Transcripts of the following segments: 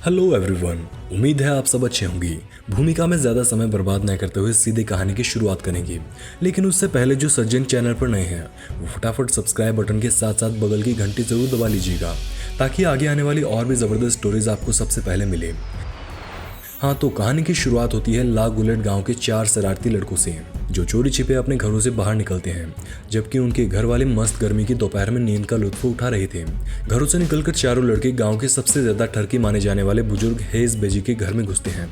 Hello everyone, उम्मीद है आप सब अच्छे होंगे। भूमिका में ज़्यादा समय बर्बाद न करते हुए सीधे कहानी की शुरुआत करेंगे, लेकिन उससे पहले जो सज्जन चैनल पर नए हैं वो फटाफट सब्सक्राइब बटन के साथ साथ बगल की घंटी जरूर दबा लीजिएगा ताकि आगे आने वाली और भी ज़बरदस्त स्टोरीज आपको सबसे पहले मिले। हाँ, तो कहानी की शुरुआत होती है ला गुलेट गांव के 4 शरारती लड़कों से जो चोरी छिपे अपने घरों से बाहर निकलते हैं, जबकि उनके घर वाले मस्त गर्मी की दोपहर में नींद का लुत्फ उठा रहे थे। घरों से निकलकर चारों लड़के गांव के सबसे ज्यादा ठरकी माने जाने वाले बुजुर्ग हैज बेजी के घर में घुसते हैं।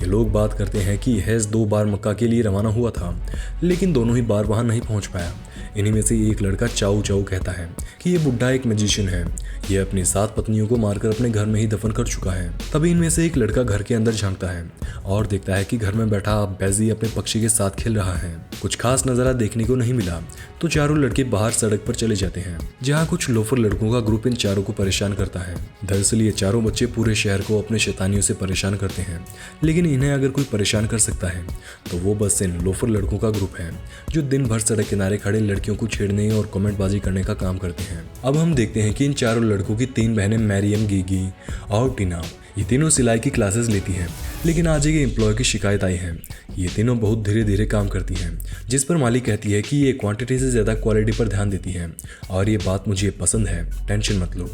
ये लोग बात करते हैं कि हैज 2 बार मक्का के लिए रवाना हुआ था, लेकिन दोनों ही बार वहां नहीं पहुंच पाया। इन्हीं में से एक लड़का चाऊ चाऊ कहता है कि ये बुढ़ा एक मैजिशियन है, ये अपनी 7 पत्नियों को मारकर अपने घर में ही दफन कर चुका है। तभी इनमें से एक लड़का घर के अंदर झांकता है और देखता है कि घर में बैठा बैजी अपने पक्षी के साथ खेल रहा है। कुछ खास नजारा देखने को नहीं मिला तो चारों लड़के बाहर सड़क पर चले जाते हैं, जहाँ कुछ लोफर लड़कों का ग्रुप इन चारों को परेशान करता है। दरअसल ये चारों बच्चे पूरे शहर को अपने शैतानियों से परेशान करते हैं, लेकिन इन्हें अगर कोई परेशान कर सकता है तो वो बस इन लोफर लड़कों का ग्रुप है जो दिन भर सड़क किनारे खड़े लड़कियों को छेड़ने और कमेंटबाजी करने का काम करते हैं। अब हम देखते हैं कि इन चारों लड़कों की 3 बहनें मैरियम, गीगी और टीना, ये तीनों सिलाई की क्लासेस लेती हैं, लेकिन आज एक एम्प्लॉय की शिकायत आई है। ये तीनों बहुत धीरे धीरे काम करती हैं, जिस पर मालिक कहती है कि ये क्वांटिटी से ज़्यादा क्वालिटी पर ध्यान देती हैं और ये बात मुझे पसंद है, टेंशन मत लो।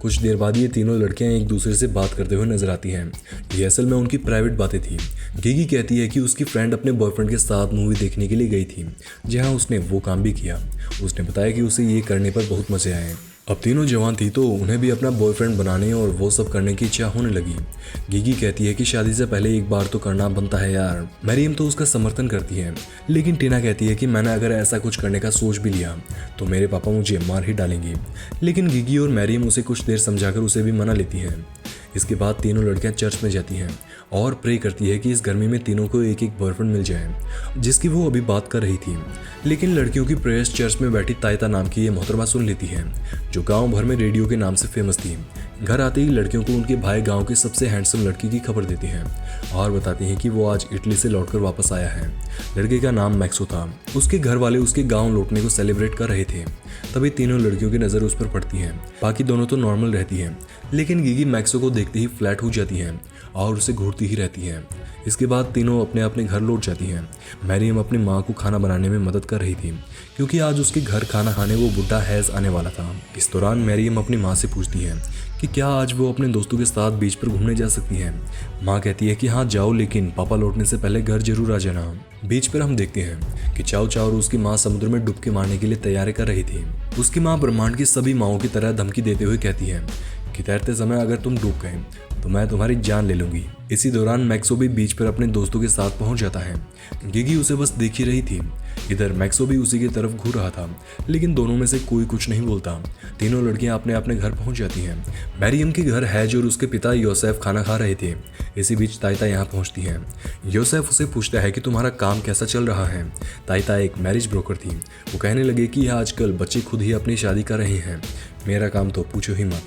कुछ देर बाद ये तीनों लड़कियां एक दूसरे से बात करते हुए नजर आती हैं। ये असल में उनकी प्राइवेट बातें थी। गीगी कहती है कि उसकी फ्रेंड अपने बॉयफ्रेंड के साथ मूवी देखने के लिए गई थी, जहां उसने वो काम भी किया। उसने बताया कि उसे ये करने पर बहुत मजे आए। अब तीनों जवान थी तो उन्हें भी अपना बॉयफ्रेंड बनाने और वो सब करने की इच्छा होने लगी। गीगी कहती है कि शादी से पहले एक बार तो करना बनता है यार। मैरियम तो उसका समर्थन करती है, लेकिन टीना कहती है कि मैंने अगर ऐसा कुछ करने का सोच भी लिया तो मेरे पापा मुझे मार ही डालेंगे। लेकिन गीगी और मैरियम उसे कुछ देर समझाकर उसे भी मना लेती हैं। इसके बाद तीनों लड़कियां चर्च में जाती हैं और प्रे करती है कि इस गर्मी में तीनों को एक एक बॉयफ्रेंड मिल जाए, जिसकी वो अभी बात कर रही थी। लेकिन लड़कियों की प्रेयर्स चर्च में बैठी तायता नाम की ये मोहतरमा सुन लेती है, जो गांव भर में रेडियो के नाम से फेमस थी। घर आते ही लड़कियों को उनके भाई गांव की सबसे हैंडसम लड़की की खबर देती हैं और बताती हैं कि वो आज इटली से लौटकर वापस आया है। लड़के का नाम मैक्सो था। उसके घर वाले उसके गांव लौटने को सेलिब्रेट कर रहे थे। तभी तीनों लड़कियों की नज़र उस पर पड़ती है। बाकी दोनों तो नॉर्मल रहती हैं, लेकिन गीगी मैक्सो को देखते ही फ्लैट हो जाती है और उसे घूरती ही रहती है। इसके बाद तीनों अपने अपने घर लौट जाती हैं। मैरियम अपनी माँ को खाना बनाने में मदद कर रही थी, क्योंकि आज उसके घर खाना खाने वो बुढ़ा हैज आने वाला था। इस दौरान मैरियम अपनी माँ से पूछती है कि क्या आज वो अपने दोस्तों के साथ बीच पर घूमने जा सकती है। माँ कहती है कि हाँ जाओ, लेकिन पापा लौटने से पहले घर जरूर आ जाना। बीच पर हम देखते हैं कि चाऊ चाऊ और उसकी माँ समुद्र में डुबकी मारने के लिए तैयारी कर रही थी। उसकी माँ ब्रह्मांड की सभी माँओं की तरह धमकी देते हुए कहती है कि तैरते समय अगर तुम डूब गए तो मैं तुम्हारी जान ले लूंगी। इसी दौरान मैक्सो भी बीच पर अपने दोस्तों के साथ पहुंच जाता है। गिगी उसे बस देख ही रही थी। इधर मैक्सो भी उसी की तरफ घूर रहा था, लेकिन दोनों में से कोई कुछ नहीं बोलता। तीनों लड़कियां अपने अपने घर पहुंच जाती हैं। मैरियम के घर हैज और उसके पिता योसेफ खाना खा रहे थे। इसी बीच तायता यहाँ पहुंचती है। योसेफ उसे पूछता है कि तुम्हारा काम कैसा चल रहा है। तायता एक मैरिज ब्रोकर थी। वो कहने लगे कि आजकल बच्चे खुद ही अपनी शादी कर रहे हैं, मेरा काम तो पूछो ही मत,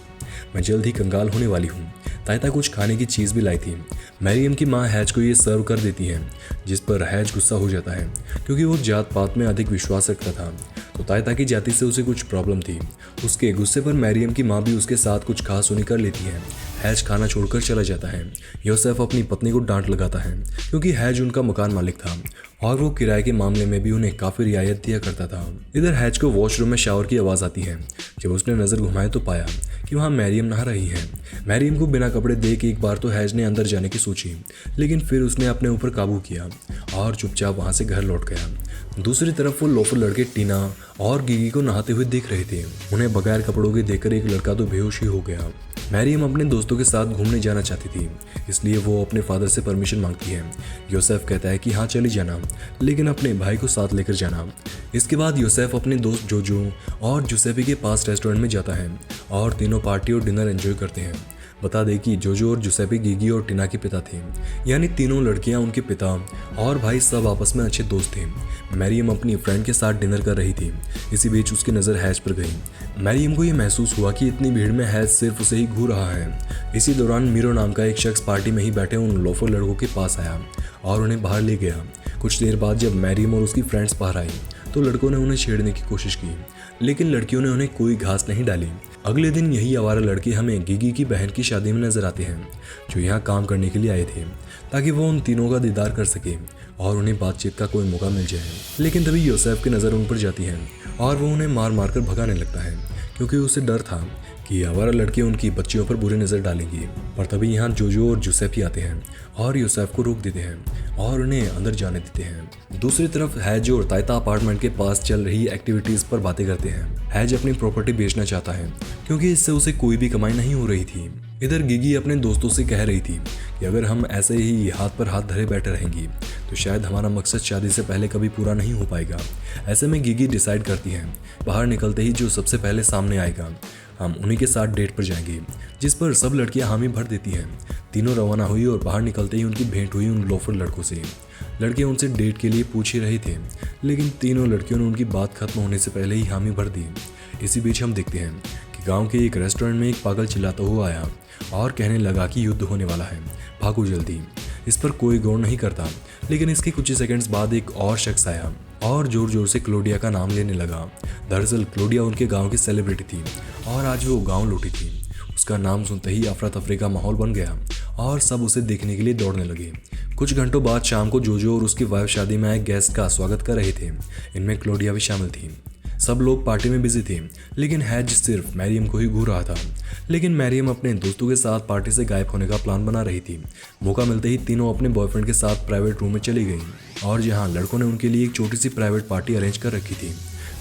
मैं जल्द ही कंगाल होने वाली हूँ। तायता कुछ खाने की चीज़ भी लाई थी। मैरियम की माँ हैज को ये सर्व कर देती है, जिस पर हैज गुस्सा हो जाता है, क्योंकि वो जात पात में अधिक विश्वास रखता था। तो तायता की जाति से उसे कुछ प्रॉब्लम थी। उसके गुस्से पर मैरियम की माँ भी उसके साथ कुछ खास सुनी कर लेती है। हैज खाना छोड़कर चला जाता है। योसेफ अपनी पत्नी को डांट लगाता है, क्योंकि हैज उनका मकान मालिक था और वो किराए के मामले में भी उन्हें काफ़ी रियायत दिया करता था। इधर हैज को वॉशरूम में शावर की आवाज़ आती है। जब उसने नज़र घुमाई तो पाया कि वहाँ मैरियम नहा रही है। मैरियम को बिना कपड़े देख एक बार तो हैज ने अंदर जाने की सोची, लेकिन फिर उसने अपने ऊपर काबू किया और चुपचाप वहाँ से घर लौट गया। दूसरी तरफ वो लोफर लड़के टीना और गीगी को नहाते हुए देख रहे थे। उन्हें बगैर कपड़ों के देखकर एक लड़का तो बेहोश ही हो गया। मैरियम अपने दोस्तों के साथ घूमने जाना चाहती थी, इसलिए वो अपने फादर से परमिशन मांगती है। योसेफ कहता है कि हाँ चली जाना, लेकिन अपने भाई को साथ लेकर जाना। इसके बाद योसेफ अपने दोस्त जोजो और जुसेपी के पास रेस्टोरेंट में जाता है और तीनों पार्टी और डिनर एंजॉय करते हैं। बता दें कि जोजो और जुसेपी गीगी और टीना के पिता थे, यानी तीनों लड़कियां उनके पिता और भाई सब आपस में अच्छे दोस्त थे। मैरियम अपनी फ्रेंड के साथ डिनर कर रही थी। इसी बीच उसकी नज़र हैज पर गई। मैरियम को यह महसूस हुआ कि इतनी भीड़ में हैज सिर्फ उसे ही घूर रहा है। इसी दौरान मीरो नाम का एक शख्स पार्टी में ही बैठे उन लोफर लड़कों के पास आया और उन्हें बाहर ले गया। कुछ देर बाद जब मैरियम और उसकी फ्रेंड्स बाहर आई तो लड़कों ने उन्हें छेड़ने की कोशिश की, लेकिन लड़कियों ने उन्हें कोई घास नहीं डाली। अगले दिन यही आवारा लड़के हमें गिगी की बहन की शादी में नजर आते हैं, जो यहाँ काम करने के लिए आए थे ताकि वो उन तीनों का दीदार कर सके और उन्हें बातचीत का कोई मौका मिल जाए। लेकिन तभी योसेफ की नज़र उन पर जाती है और वो उन्हें मार मार कर भगाने लगता है, क्योंकि उसे डर था कि आवारा लड़के उनकी बच्चियों पर बुरी नज़र डालेंगी। पर तभी यहाँ जोजो और जुसेफी आते हैं और योसेफ को रोक देते हैं और उन्हें अंदर जाने देते हैं। दूसरी तरफ हैज और ताइता अपार्टमेंट के पास चल रही एक्टिविटीज़ पर बातें करते हैं। हैज अपनी प्रॉपर्टी बेचना चाहता है क्योंकि इससे उसे कोई भी कमाई नहीं हो रही थी। इधर गिगी अपने दोस्तों से कह रही थी कि अगर हम ऐसे ही हाथ पर हाथ धरे बैठे रहेंगी तो शायद हमारा मकसद शादी से पहले कभी पूरा नहीं हो पाएगा। ऐसे में गिगी डिसाइड करती है बाहर निकलते ही जो सबसे पहले सामने आएगा हम उन्हीं के साथ डेट पर जाएंगे, जिस पर सब लड़कियां हामी भर देती हैं। तीनों रवाना हुई और बाहर निकलते ही उनकी भेंट हुई उन लोफर लड़कों से। लड़कियां उनसे डेट के लिए पूछ ही रहे थे, लेकिन तीनों लड़कियों ने उनकी बात खत्म होने से पहले ही हामी भर दी। इसी बीच हम देखते हैं कि गांव के एक रेस्टोरेंट में एक पागल चिल्लाता हुआ आया और कहने लगा कि युद्ध होने वाला है, भागो जल्दी। इस पर कोई गौर नहीं करता, लेकिन इसके कुछ ही सेकंड्स बाद एक और शख्स आया और जोर जोर से क्लोडिया का नाम लेने लगा। दरअसल क्लोडिया उनके गांव की सेलिब्रिटी थी और आज वो गांव लौटी थी। उसका नाम सुनते ही अफरा तफरी का माहौल बन गया और सब उसे देखने के लिए दौड़ने लगे। कुछ घंटों बाद शाम को जोजो और उसकी वाइफ शादी में आए गेस्ट का स्वागत कर रहे थे। इनमें क्लोडिया भी शामिल थी। सब लोग पार्टी में बिजी थे, लेकिन हैज सिर्फ मैरियम को ही घूर रहा था। लेकिन मैरियम अपने दोस्तों के साथ पार्टी से गायब होने का प्लान बना रही थी। मौका मिलते ही तीनों अपने बॉयफ्रेंड के साथ प्राइवेट रूम में चली गई और जहां लड़कों ने उनके लिए एक छोटी सी प्राइवेट पार्टी अरेंज कर रखी थी।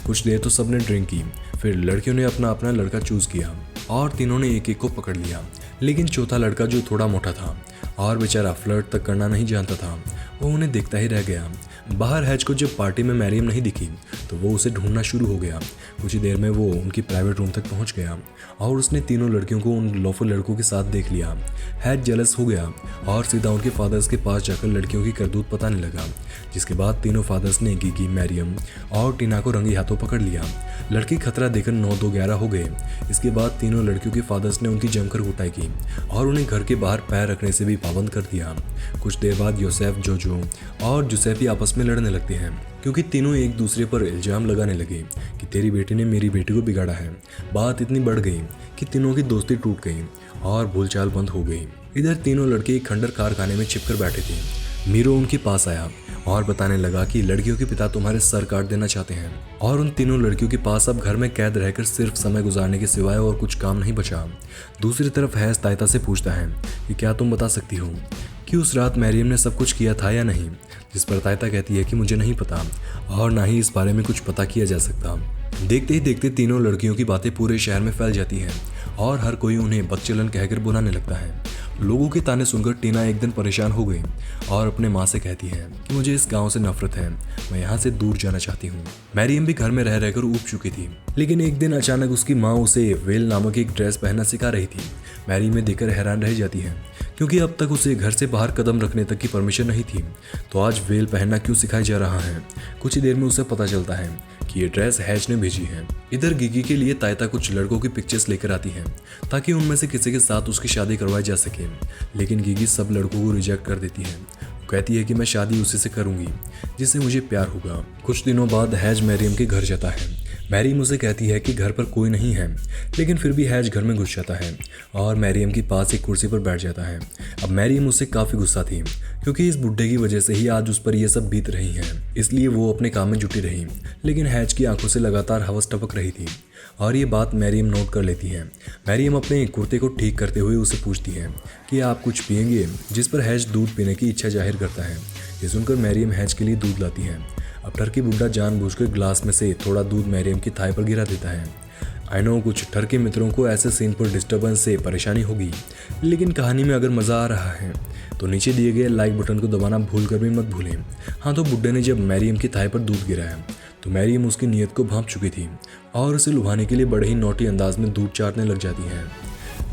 कुछ देर तो सबने ड्रिंक की, फिर लड़कियों ने अपना अपना लड़का चूज किया और तीनों ने एक एक को पकड़ लिया। लेकिन चौथा लड़का जो थोड़ा मोटा था और बेचारा फ्लर्ट तक करना नहीं जानता था, वो उन्हें देखता ही रह गया। बाहर हैज को जब पार्टी में मैरियम नहीं दिखी तो वो उसे ढूंढना शुरू हो गया। कुछ ही देर में वो उनकी प्राइवेट रूम तक पहुंच गया और उसने तीनों लड़कियों को उन लोफर लड़कों के साथ देख लिया। हैज जेलस हो गया और सीधा उनके फादर्स के पास जाकर लड़कियों की करतूत बताने लगा, जिसके बाद तीनों फादर्स ने गिगी, मैरियम और टीना को रंगे हाथों पकड़ लिया। लड़की खतरा देकर 9-2-11 हो गए। इसके बाद तीनों लड़कियों के फादर्स ने उनकी जमकर कुटाई की और उन्हें घर के बाहर पैर रखने से भी पाबंद कर दिया। कुछ देर बाद योसेफ, जोजो और जुसेफी आपस में लड़ने लगते हैं, क्योंकि तीनों एक दूसरे पर इल्जाम लगाने लगे कि तेरी बेटी ने मेरी बेटी को बिगाड़ा है। बात इतनी बढ़ गई कि तीनों की दोस्ती टूट गई और भूलचाल बंद हो गई। इधर तीनों लड़के एक खंडर कारखाने में छिपकर बैठे थे। मीरो उनके पास आया और बताने लगा कि लड़कियों के पिता तुम्हारे सर काट देना चाहते हैं और उन तीनों लड़कियों के पास अब घर में कैद रहकर सिर्फ समय गुजारने के सिवाय और कुछ काम नहीं बचा। दूसरी तरफ हैज ताइता से पूछता है कि क्या तुम बता सकती हो कि उस रात मैरियम ने सब कुछ किया था या नहीं, जिस पर ताइता कहती है कि मुझे नहीं पता और ना ही इस बारे में कुछ पता किया जा सकता। देखते ही देखते तीनों लड़कियों की बातें पूरे शहर में फैल जाती हैं और हर कोई उन्हें बदचलन कहकर बुलाने लगता है। लोगों के ताने सुनकर टीना एक दिन परेशान हो गई और अपने माँ से कहती है कि मुझे इस गांव से नफरत है, मैं यहाँ से दूर जाना चाहती हूँ। मैरियम भी घर में रह रहकर ऊब चुकी थी, लेकिन एक दिन अचानक उसकी माँ उसे वेल नामक एक ड्रेस पहनना सिखा रही थी। मैरियम में देखकर हैरान रह जाती है, क्योंकि अब तक उसे घर से बाहर कदम रखने तक की परमिशन नहीं थी, तो आज वेल पहनना क्यों सिखाया जा रहा है। कुछ ही देर में उसे पता चलता है कि ये ड्रेस हैज ने भेजी है। इधर गिगी के लिए ताइता कुछ लड़कों की पिक्चर्स लेकर आती है ताकि उनमें से किसी के साथ उसकी शादी करवाई जा सके, लेकिन गिगी सब लड़कों को रिजेक्ट कर देती है। वो कहती है कि मैं शादी उसी से करूंगी जिससे मुझे प्यार होगा। कुछ दिनों बाद हैज मैरियम के घर जाता है। मैरियम उसे कहती है कि घर पर कोई नहीं है, लेकिन फिर भी हैज घर में घुस जाता है और मैरियम के पास एक कुर्सी पर बैठ जाता है। अब मैरियम उससे काफ़ी गुस्सा थी, क्योंकि इस बुड्ढे की वजह से ही आज उस पर यह सब बीत रही है, इसलिए वो अपने काम में जुटी रही। लेकिन हैज की आंखों से लगातार हवस टपक रही थी और ये बात मैरियम नोट कर लेती है। मैरियम अपने कुर्ते को ठीक करते हुए उसे पूछती है कि आप कुछ पियेंगे, जिस पर हैज दूध पीने की इच्छा जाहिर करता है। ये सुनकर मैरियम हैज के लिए दूध लाती है। अब टर्की बुड्ढा जानबूझकर ग्लास में से थोड़ा दूध मैरियम की थाई पर गिरा देता है। आई नो कुछ टर्की मित्रों को ऐसे सीन पर डिस्टर्बेंस से परेशानी होगी, लेकिन कहानी में अगर मज़ा आ रहा है तो नीचे दिए गए लाइक बटन को दबाना भूल कर भी मत भूलें। हाँ, तो बुड्ढे ने जब मैरियम की थाई पर दूध गिराया तो मैरियम उसकी नीयत को भांप चुकी थी और उसे लुभाने के लिए बड़े ही नोटी अंदाज में दूध चाटने लग जाती है।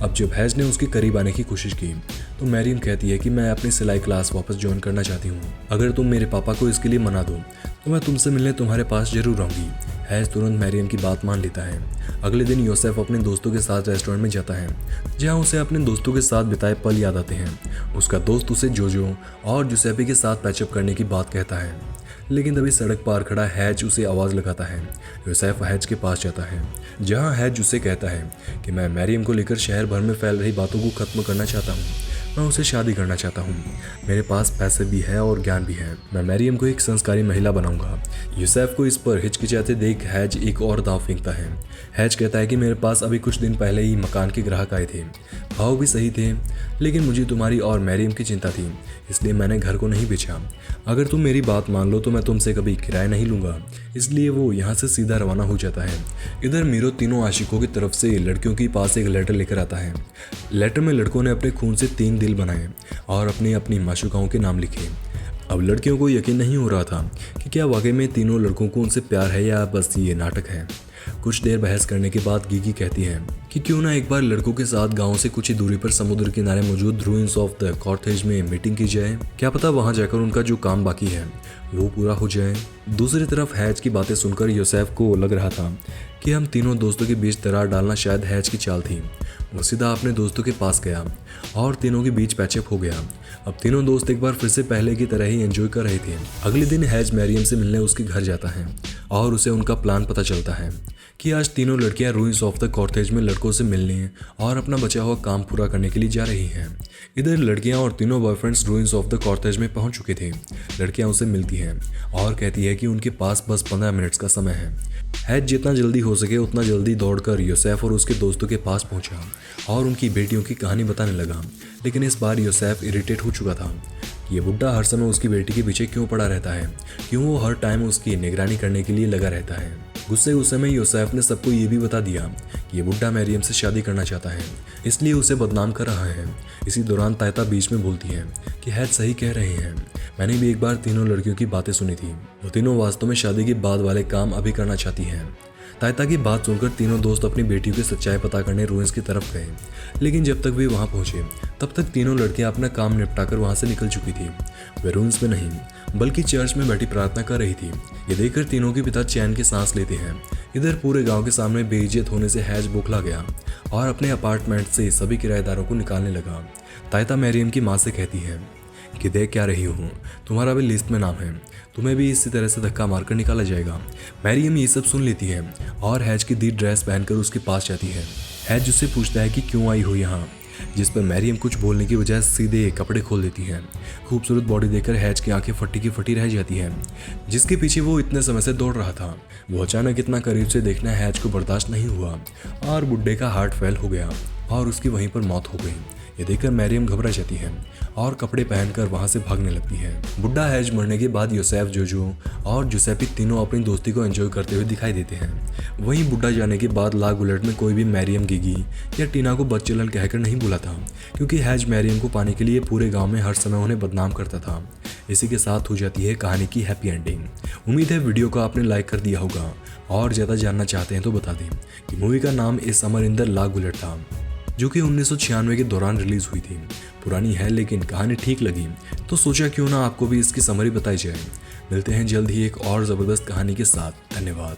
अब जब हैज ने उसके करीब आने की कोशिश की तो मैरियम कहती है कि मैं अपनी सिलाई क्लास वापस ज्वाइन करना चाहती हूँ। अगर तुम मेरे पापा को इसके लिए मना दो तो मैं तुमसे मिलने तुम्हारे पास जरूर आऊँगी। हैज तुरंत मैरियम की बात मान लेता है। अगले दिन योसेफ अपने दोस्तों के साथ रेस्टोरेंट में जाता है, जहाँ उसे अपने दोस्तों के साथ बिताए पल याद आते हैं। उसका दोस्त उसे जोजो और जुसेपी के साथ पैचअप करने की बात कहता है, लेकिन तभी सड़क पार खड़ा हैज उसे आवाज़ लगाता है। यूसुफ हैज के पास जाता है, जहां हैज उसे कहता है कि मैं मरियम को लेकर शहर भर में फैल रही बातों को ख़त्म करना चाहता हूँ। मैं उसे शादी करना चाहता हूँ। मेरे पास पैसे भी है और ज्ञान भी है। मैं मरियम को एक संस्कारी महिला बनाऊंगा। यूसुफ को इस पर हिचकिचाते देख हैज एक और दाव फेंकता है। हैज कहता है कि मेरे पास अभी कुछ दिन पहले ही मकान के ग्राहक आए थे, भाव भी सही थे, लेकिन मुझे तुम्हारी और मरियम की चिंता थी, इसलिए मैंने घर को नहीं बेचा। अगर तुम मेरी बात मान लो तो मैं तुमसे कभी किराया नहीं लूँगा। इसलिए वो यहाँ से सीधा रवाना हो जाता है। इधर मीरो तीनों आशिकों की तरफ से लड़कियों के पास एक लेटर लेकर आता है। लेटर में लड़कों ने अपने खून से 3 दिल बनाए और अपनी अपनी माशूकाओं के नाम लिखे। अब लड़कियों को यकीन नहीं हो रहा था कि क्या वाकई में तीनों लड़कों को उनसे प्यार है या बस ये नाटक है। कुछ देर बहस करने के बाद गीगी कहती है कि क्यों ना एक बार लड़कों के साथ गांव से कुछ ही दूरी पर समुद्र किनारे मौजूद रूइंस ऑफ द कॉर्थेज में मीटिंग की जाए। क्या पता वहां जाकर उनका जो काम बाकी है वो पूरा हो जाए। दूसरी तरफ हैज की बातें सुनकर यूसुफ को लग रहा था कि हम तीनों दोस्तों के बीच दरार डालना शायद हैज की चाल थी। वो सीधा अपने दोस्तों के पास गया और तीनों के बीच पैचअप हो गया। अब तीनों दोस्त एक बार फिर से पहले की तरह ही एंजॉय कर रहे थे। अगले दिन हैज मरियम से मिलने उसके घर जाता है और उसे उनका प्लान पता चलता है कि आज तीनों लड़कियां रूइंस ऑफ द कॉर्थेज में लड़कों से मिलने और अपना बचा हुआ काम पूरा करने के लिए जा रही हैं। इधर लड़कियां और तीनों बॉयफ्रेंड्स रूइंस ऑफ द कॉर्थेज में पहुंच चुके थे। लड़कियां उसे मिलती हैं और कहती है कि उनके पास बस 15 मिनट्स का समय है। हैज जितना जल्दी हो सके उतना जल्दी दौड़कर यूसुफ और उसके दोस्तों के पास पहुंचा और उनकी बेटियों की कहानी बताने लगा। लेकिन इस बार यूसुफ इरिटेट हो चुका था कि ये बुड्ढा हर समय उसकी बेटी के पीछे क्यों पड़ा रहता है, क्यों वो हर टाइम उसकी निगरानी करने के लिए लगा रहता है। गुस्से में यूसुफ ने सबको ये भी बता दिया कि ये बुड्ढा मरियम से शादी करना चाहता है, इसलिए उसे बदनाम कर रहा है। इसी दौरान तायता बीच में बोलती है कि हैज सही कह रहे हैं, मैंने भी एक बार तीनों लड़कियों की बातें सुनी थी। वो तीनों वास्तव में शादी के बाद वाले काम अभी करना चाहती हैं। तायता की बात सुनकर तीनों दोस्त अपनी बेटियों की सच्चाई पता करने रूइंस की तरफ गए। लेकिन जब तक वे वहां पहुंचे तब तक तीनों लड़कियां अपना काम निपटाकर वहां से निकल चुकी थी। वे रूइंस में नहीं बल्कि चर्च में बैठी प्रार्थना कर रही थी। ये देखकर तीनों के पिता चैन की सांस लेते हैं। इधर पूरे गांव के सामने बेइज्जत होने से हैज बौखला गया और अपने अपार्टमेंट से सभी किराएदारों को निकालने लगा। तायता मरियम की माँ से कहती है कि देख क्या रही हो, तुम्हारा भी लिस्ट में नाम है, तुम्हें भी इसी तरह से धक्का मारकर निकाला जाएगा। मरियम ये सब सुन लेती है और हैज की दी ड्रेस पहनकर उसके पास जाती है। हैज उससे पूछता है कि क्यों आई हो यहाँ, जिस पर मरियम कुछ बोलने की बजाय सीधे कपड़े खोल देती है। खूबसूरत बॉडी देखकर हैज की आंखें फटी की फटी रह जाती है, जिसके पीछे वो इतने समय से दौड़ रहा था। वो अचानक इतना करीब से देखना हैज को बर्दाश्त नहीं हुआ और बुड्ढे का हार्ट फेल हो गया और उसकी वहीं पर मौत हो गई। ये देखकर मरियम घबरा जाती है और कपड़े पहनकर वहां से भागने लगती है। बुड्ढा हैज मरने के बाद यूसुफ, जोजो और जुसेपी तीनों अपनी दोस्ती को एंजॉय करते हुए दिखाई देते हैं। वहीं बुड्ढा जाने के बाद ला गुलेट में कोई भी मरियम, गिगी या टीना को बदचलन कहकर नहीं बुला था, क्योंकि हैज मरियम को पाने के लिए पूरे गाँव में हर समय उन्हें बदनाम करता था। इसी के साथ हो जाती है कहानी की हैप्पी एंडिंग। उम्मीद है वीडियो को आपने लाइक कर दिया होगा और ज़्यादा जानना चाहते हैं तो बता दें कि मूवी का नाम a summer in the La Goulette था, जो कि 1996 के दौरान रिलीज हुई थी। पुरानी है लेकिन कहानी ठीक लगी तो सोचा क्यों ना आपको भी इसकी समरी बताई जाए। मिलते हैं जल्द ही एक और ज़बरदस्त कहानी के साथ। धन्यवाद।